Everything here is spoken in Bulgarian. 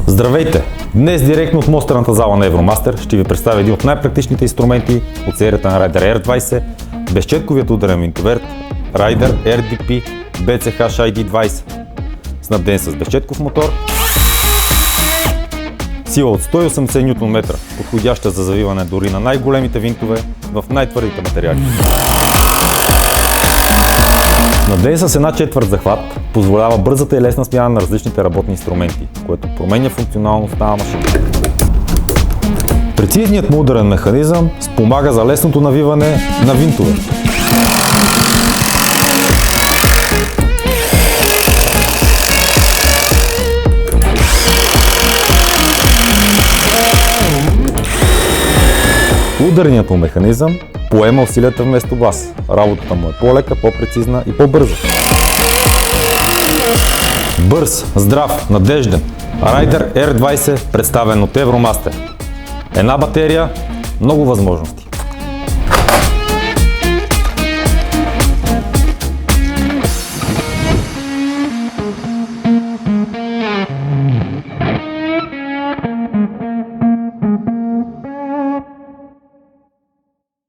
Здравейте! Днес директно от мостерната зала на Евромастер ще ви представя един от най-практичните инструменти от серията на Rider R20, безчетковият ударен винтоверт Rider RDP BCH ID20, снабден с безчетков мотор, сила от 180 Нм, подходяща за завиване дори на най-големите винтове в най-твърдите материали. Снабден с 1/4 захват, позволява бързата и лесна смяна на различните работни инструменти, което променя функционалността на машината. Прецизният му ударен механизъм спомага за лесното навиване на винтове. Ударният му механизъм поема усилията вместо вас. Работата му е по-лека, по-прецизна и по-бърза. Бърз, здрав, надежден. Rider R20, представен от Евромастер. Една батерия, много възможности.